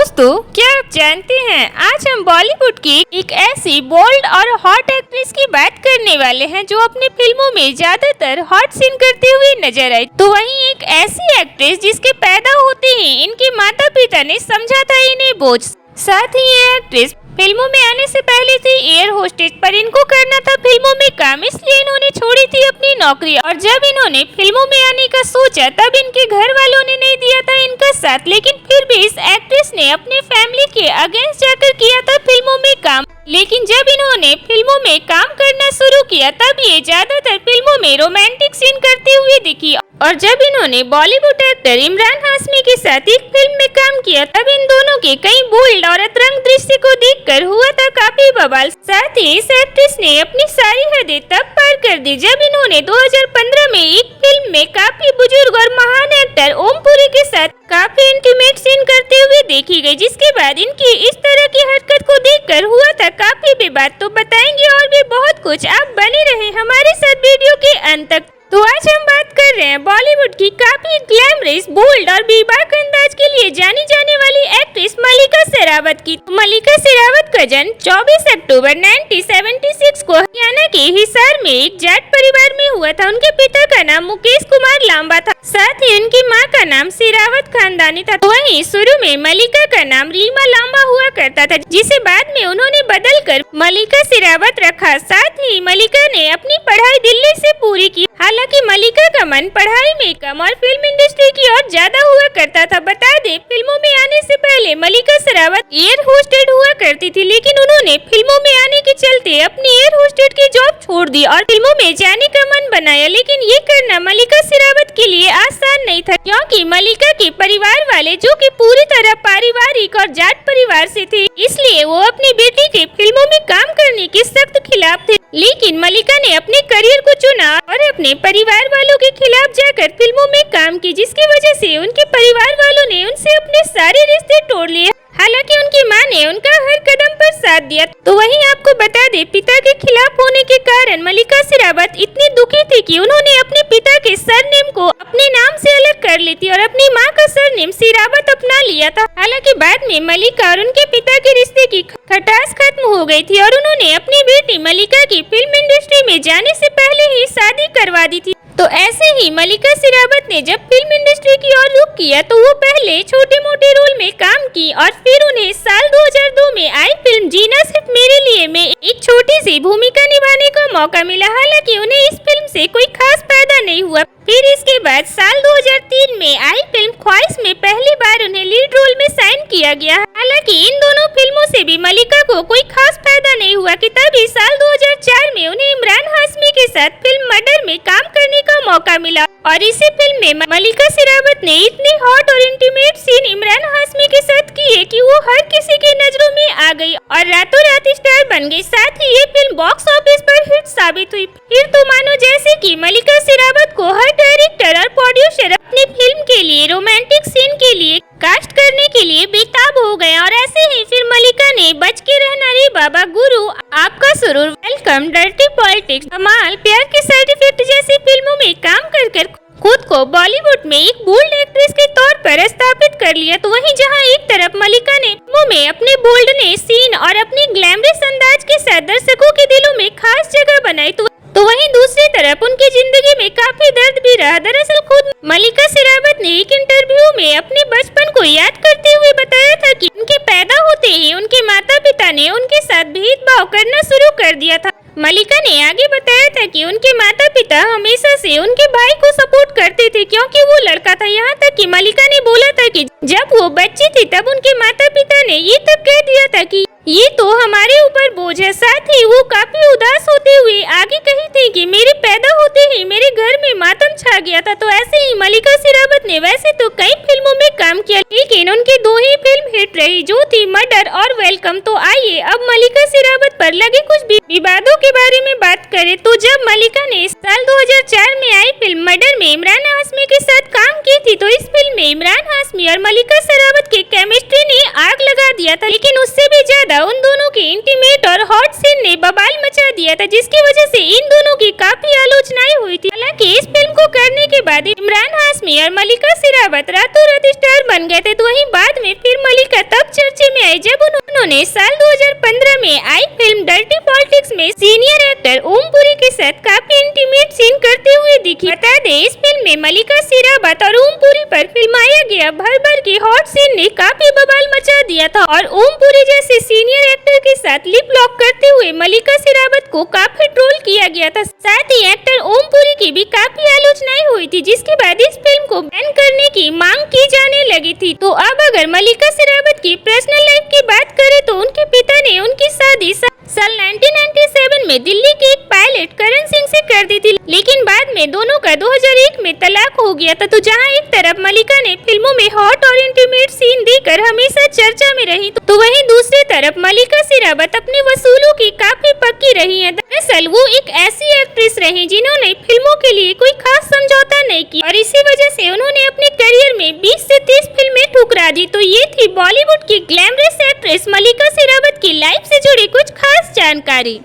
दोस्तों, क्या आप जानते हैं आज हम बॉलीवुड की एक ऐसी बोल्ड और हॉट एक्ट्रेस की बात करने वाले हैं जो अपनी फिल्मों में ज्यादातर हॉट सीन करते हुए नजर आई। तो वहीं एक ऐसी एक्ट्रेस जिसके पैदा होते ही इनके माता पिता ने समझा था इन्हें बोझ। साथ ही ये एक्ट्रेस फिल्मों में आने से पहले थी एयर होस्टेस, पर इनको करना था फिल्मों में काम, इसलिए इन्होंने छोड़ी थी अपनी नौकरी। और जब इन्होंने फिल्मों में आने का सोचा तब इनके घर वालों ने नहीं दिया था इनका साथ, लेकिन फिर भी इस एक्ट्रेस ने अपने फैमिली के अगेंस्ट जाकर किया था फिल्मों में काम। लेकिन जब इन्होंने फिल्मों में काम करना शुरू किया तब ये ज्यादातर फिल्मों में रोमांटिक सीन करते हुए दिखी। और जब इन्होंने बॉलीवुड एक्टर इमरान हाशमी के साथ एक फिल्म में काम किया तब इन दोनों के कई बोल्ड और अतरंग दृश्य को देखकर हुआ था काफी बवाल। साथ ही इस एक्ट्रेस ने अपनी सारी हदें तब पार कर दी जब इन्होंने 2015 में एक फिल्म में काफी बुजुर्ग और महान एक्टर ओम पुरी के साथ काफी इंटीमेट सीन करते हुए देखी गई, जिसके बाद इनकी इस तरह की हरकत को देखकर हुआ था काफी विवाद। तो बताएंगे और भी बहुत कुछ, आप बने रहे हमारे साथ वीडियो के अंत तक। तो आज हम बात कर रहे हैं बॉलीवुड की काफी ग्लैमरस, बोल्ड और बेबाक अंदाज के लिए जानी जाने वाली एक्ट्रेस मल्लिका शेरावत की। मल्लिका शेरावत का जन्म 24 अक्टूबर 1976 को हरियाणा के हिसार में एक जाट परिवार में हुआ था। उनके पिता का नाम मुकेश कुमार लांबा था, साथ ही उनकी मां का नाम शेरावत खानदानी था। वहीं शुरू में मल्लिका का नाम रीमा लांबा हुआ करता था, जिसे बाद में उन्होंने बदलकर मल्लिका शेरावत रखा। साथ ही मल्लिका ने अपनी पढ़ाई दिल्ली से पूरी की। हालांकि मल्लिका का मन पढ़ाई में कम और फिल्म इंडस्ट्री की ओर ज्यादा हुआ करता था। बता दें, फिल्मों में आने से पहले मल्लिका शेरावत एयर होस्टेस हुआ करती थी, लेकिन उन्होंने फिल्मों में आने के चलते अपनी एयर होस्टेस की जॉब छोड़ दी और फिल्मों में जाने का मन बनाया। लेकिन ये करना मल्लिका शेरावत के लिए आसान नहीं था, क्योंकि मल्लिका के परिवार वाले जो कि पूरी तरह पारिवारिक और जाट परिवार से थे, इसलिए वो अपनी बेटी के फिल्मों में काम करने के सख्त खिलाफ थे। लेकिन मल्लिका ने अपने करियर को चुना और अपने परिवार वालों के खिलाफ जाकर फिल्मों में काम की, जिसकी वजह से उनके परिवार वालों ने उनसे अपने सारे रिश्ते तोड़ लिए। हालांकि उनकी मां ने उनका हर कदम पर साथ दिया। तो वहीं आपको बता दें, पिता के खिलाफ होने के कारण मल्लिका शेरावत इतनी दुखी थी कि उन्होंने अपने पिता के सरनेम को अपने नाम से अलग कर ली थी और अपनी मां का सरनेम शेरावत अपना लिया था। हालांकि बाद में मल्लिका और उनके पिता के रिश्ते की खटास खत्म हो गई थी और उन्होंने अपनी बेटी मल्लिका की फिल्म इंडस्ट्री में जाने से पहले ही शादी करवा दी थी। तो ऐसे ही मल्लिका शेरावत ने जब फिल्म इंडस्ट्री की ओर रुख किया तो वो पहले छोटे मोटे रोल में काम की और फिर उन्हें साल 2002 में आई फिल्म जीना सिर्फ मेरे लिए में एक छोटी सी भूमिका निभाने का मौका मिला। हालांकि उन्हें इस फिल्म से कोई खास फायदा नहीं हुआ। फिर इसके बाद साल 2003 में आई फिल्म ख्वाहिश में पहली बार उन्हें लीड रोल में साइन किया गया। हालांकि इन दोनों फिल्मों से भी मल्लिका को कोई खास फायदा नहीं हुआ कि तभी साल 2004 में उन्हें इमरान हाशमी के साथ फिल्म मर्डर में काम करने का मौका मिला। और इसी फिल्म में मल्लिका शेरावत ने इतनी हॉट और इंटीमेट सीन इमरान हाशमी के साथ किए कि वो हर किसी की नजरों में आ गई और रातों रात स्टार बन गई। साथ ही ये फिल्म बॉक्स ऑफिस पर हिट साबित हुई। फिर तो मानो जैसे कि मल्लिका शेरावत को हर डायरेक्टर और प्रोड्यूसर अपनी फिल्म के लिए रोमांटिक सीन के लिए कास्ट करने के लिए बेताब हो गए। और ऐसे ही फिर मल्लिका ने बच के रहना रे बाबा, गुरु, आपका सुरूर, वेलकम, डर्टी पॉलिटिक्स, कमाल, प्यार के सर्टिफिकेट जैसी फिल्मों में काम कर खुद को बॉलीवुड में एक बोल्ड एक्ट्रेस के तौर पर स्थापित कर लिया। तो वहीं जहां एक तरफ मल्लिका ने फिल्मों में अपने बोल्डनेस सीन और अपनी ग्लैमरस अंदाज के साथ दर्शकों के दिलों में खास जगह बनाई, तो वहीं दूसरी तरफ उनकी जिंदगी में काफी दर्द भी रहा। दरअसल खुद मल्लिका शेरावत ने एक इंटरव्यू में अपने बचपन को याद करते हुए बताया था कि उनके पैदा होते ही उनके माता पिता ने उनके साथ भेदभाव करना शुरू कर दिया था। मल्लिका ने आगे बताया था कि उनके माता पिता हमेशा से उनके भाई को सपोर्ट करते थे क्योंकि वो लड़का था। यहाँ तक कि मल्लिका ने बोला था कि जब वो बच्ची थी तब उनके माता पिता ने ये तक कह दिया था कि ये तो हमारे ऊपर बोझ है। साथ ही वो काफी उदास होते हुए आगे कही थी कि मेरे पैदा होते ही मेरे घर में मातम छा गया था। तो ऐसे ही मल्लिका शेरावत ने वैसे तो कई फिल्मों में काम किया, लेकिन उनकी दो ही फिल्म हिट रही, जो थी मर्डर और वेलकम। तो आइए अब मल्लिका शेरावत पर लगे कुछ विवादों के बारे में बात करें। तो जब मल्लिका ने साल 2004 में आई फिल्म मर्डर में इमरान हाशमी के साथ काम की थी, तो इस फिल्म में इमरान हाशमी और मल्लिका शेरावत की केमिस्ट्री ने आग लगा दिया था। लेकिन उससे भी ज्यादा उन दोनों के इंटीमेट और हॉट सीन ने बवाल मचा दिया था, जिसकी वजह से इन दोनों की काफी आलोचनाएं हुई थी। हालांकि इस फिल्म को करने के बाद इमरान हाशमी और मलिका शेरावत रातों रात स्टार बन गए थे। तो वहीं बाद में फिर मलिका तब चर्चे में आई जब उन्होंने साल 2015 में आई फिल्म डर्टी पॉलिटिक्स में सीनियर एक्टर ओम पुरी के साथ काफी इंटीमेट सीन करते हुए दिखी। बता दें, इस फिल्म में मलिका शेरावत और ओम पुरी पर फिल्माया गया भर भर के हॉट सीन ने काफी बवाल मचा दिया था और ओम पुरी जैसे सीनियर एक्टर के साथ लिप लॉक करते हुए मलिका शेरावत को काफी ट्रोल किया गया था। साथ ही एक्टर ओम पुरी की भी काफी आलोचनाएं हुई थी, जिसके बाद इस फिल्म को बैन करने की मांग की जाने लगी थी। तो अब अगर मलिका शेरावत की पर्सनल लाइफ की बात करें तो उनके पिता ने उनकी शादी साल 1997 में दिल्ली के एक पायलट करण सिंह से कर दी थी, लेकिन बाद में दोनों का 2001 में तलाक हो गया था। तो जहां एक तरफ मलिका ने फिल्मों में हॉट और इंटीमेट सीन देकर हमेशा चर्चा में रही, तो वहीं दूसरी तरफ मलिका शेरावत अपने वसूलों की काफी पक्की रही है। दरअसल वो एक ऐसी एक्ट्रेस रही जिन्होंने फिल्मों के लिए कोई खास समझौता नहीं किया और इसी वजह से उन्होंने अपने करियर में 20 से 30 फिल्में ठुकरा दी। तो ये थी बॉलीवुड की ग्लैमरस एक्ट्रेस मलिका शेरावत की लाइफ से जुड़ी कुछ खास जानकारी।